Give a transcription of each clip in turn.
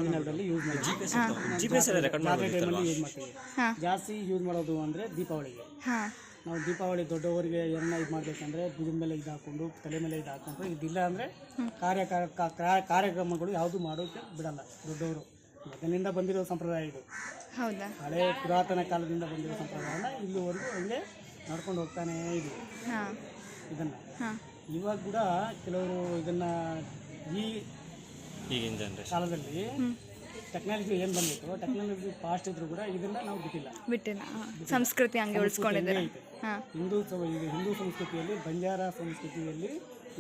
ದಿನದಲ್ಲಿ ಯೂಸ್ ಮಾಡ್ತೀವಿ. ಟೈಮಲ್ಲಿ ಯೂಸ್ ಮಾಡ್ತೀವಿ. ಜಾಸ್ತಿ ಯೂಸ್ ಮಾಡೋದು ಅಂದರೆ ದೀಪಾವಳಿಗೆ. ನಾವು ದೀಪಾವಳಿ ದೊಡ್ಡವರಿಗೆ ಏನನ್ನ ಇದು ಮಾಡಬೇಕಂದ್ರೆ ಭುಜದ ಮೇಲೆ ಇದು ಹಾಕ್ಕೊಂಡು ತಲೆ ಮೇಲೆ ಇದು ಹಾಕ್ಕೊಂಡ್ರೆ ಇದಿಲ್ಲ ಅಂದರೆ ಕಾರ್ಯಕ್ರಮಗಳು ಯಾವುದು ಮಾಡೋಕ್ಕೆ ಬಿಡಲ್ಲ. ದೊಡ್ಡವರು ಮೊದಲಿನಿಂದ ಬಂದಿರೋ ಸಂಪ್ರದಾಯ ಇದು. ಹಳೆ ಪುರಾತನ ಕಾಲದಿಂದ ಬಂದಿರೋ ಸಂಪ್ರದಾಯನ ಇಲ್ಲಿವರೆಗೂ ಹಂಗೆ ನಡ್ಕೊಂಡು ಹೋಗ್ತಾನೇ ಇದೆ ಇದನ್ನು. ಇವಾಗ ಕೂಡ ಕೆಲವರು ಇದನ್ನು ಈಗಿನ ಕಾಲದಲ್ಲಿ ಟೆಕ್ನಾಲಜಿ ಏನು ಬಂದಿತ್ತು, ಟೆಕ್ನಾಲಜಿ ಫಾಸ್ಟ್ ಇದ್ರು ಕೂಡ ಇದನ್ನು ನಾವು ಬಿಟ್ಟಿಲ್ಲ. ಸಂಸ್ಕೃತಿ ಹಂಗೆ ಉಳಿಸ್ಕೊಂಡಿದ್ದಾರೆ. ಹಿಂದೂ ಸಂಸ್ಕೃತಿಯಲ್ಲಿ ಬಂಜಾರ ಸಂಸ್ಕೃತಿಯಲ್ಲಿ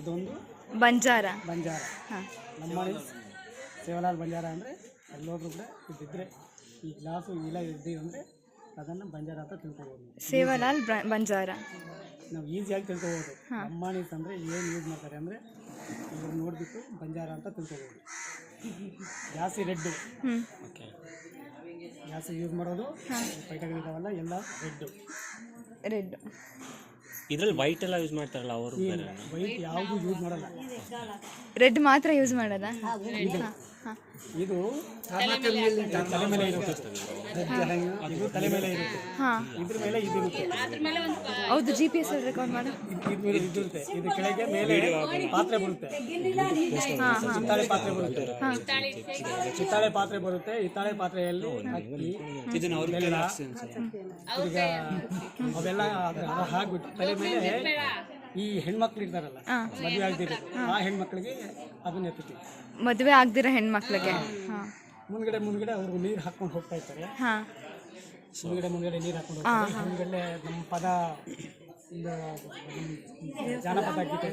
ಇದೊಂದು ಬಂಜಾರ ನಮ್ಮ ಸೇವಲಾಲ್ ಬಂಜಾರ ಅಂದರೆ ಎಲ್ಲೋದ್ರೂ ಕೂಡ ಇದ್ದಿದ್ರೆ ಈ ಗ್ಲಾಸು ಇಲ್ಲ ಇದ್ದೀವಿ ಅಂದರೆ ಅದನ್ನು ಬಂಜಾರ ಅಂತ ತಿಳ್ಕೊಬೋದು. ಸೇವಲಾಲ್ ಬಂಜಾರ ನಾವು ಈಸಿಯಾಗಿ ತಿಳ್ಕೊಬೋದು. ಲಂಬಾಣೀಸ್ ಅಂದರೆ ಏನು ಯೂಸ್ ಮಾಡ್ತಾರೆ ಅಂದರೆ ಇವ್ರು ನೋಡಿಬಿಟ್ಟು ಬಂಜಾರ ಅಂತ ತಿಳ್ಕೊಬೋದು. ಜಾಸ್ತಿ ರೆಡ್ಡು ಜಾಸ್ತಿ ಯೂಸ್ ಮಾಡೋದು ಪೈಟಗಳಿದ್ದಾವಲ್ಲ ಎಲ್ಲ ರೆಡ್. ಇದರಲ್ಲಿ ವೈಟ್ ಎಲ್ಲ ಯೂಸ್ ಮಾಡ್ತಾರಲ್ಲ ಅವರು. ವೈಟ್ ಯಾವುದು ಯೂಸ್ ಮಾಡಲ್ಲ, ರೆಡ್ ಮಾತ್ರ ಯೂಸ್ ಮಾಡೋದಾ? ಇದು ತಲೆ ಮೇಲೆ ಇರುತ್ತೆ, ಇದು ತಲೆ ಮೇಲೆ ಇರುತ್ತೆ, ಇದ್ರ ಮೇಲೆ ಇದಿರುತ್ತೆ. ಹೌದು, GPS ರೆಕಾರ್ಡ್ ಮಾಡಿ ಇದಿರುತ್ತೆ. ಇದು ಕೆಳಗೆ ಮೇಲೆ ಪಾತ್ರೆ ಬರುತ್ತೆ, ಹಿತ್ತಾಳೆ ಪಾತ್ರೆ ಬರುತ್ತೆ. ಹಿತ್ತಾಳೆ ಪಾತ್ರೆ ಬರುತ್ತೆ. ಹಿತ್ತಾಳೆ ಪಾತ್ರೆಯಲ್ಲಿ ಅಕ್ಕಿ ಈಗ ಅವೆಲ್ಲ ಹಾಕ್ಬಿಟ್ಟು ತಲೆ ಮೇಲೆ ಈ ಹೆಣ್ಮಕ್ಳು ಇರ್ತಾರಲ್ಲ ಮದುವೆ ಆಗದಿರೋದು, ಆ ಹೆಣ್ಮಕ್ಳಿಗೆ ಅದನ್ನ ಎತ್ತುತ್ತೀವಿ. ಮದುವೆ ಆಗದಿರೋ ಹೆಣ್ಮಕ್ಳಿಗೆ ಮುಂದ್ಗಡೆ ಅವ್ರಿಗೆ ನೀರು ಹಾಕೊಂಡು ಹೋಗ್ತಾ ಇರ್ತಾರೆ. ಮುಂದ್ಗಡೆ ನೀರು ಹಾಕೊಂಡು ಹೋಗ್ತಾರೆ. ಮುಂದ್ಗಡೆ ನಮ್ಮ ಪದ ಜಾನಪದ ಗೀತೆ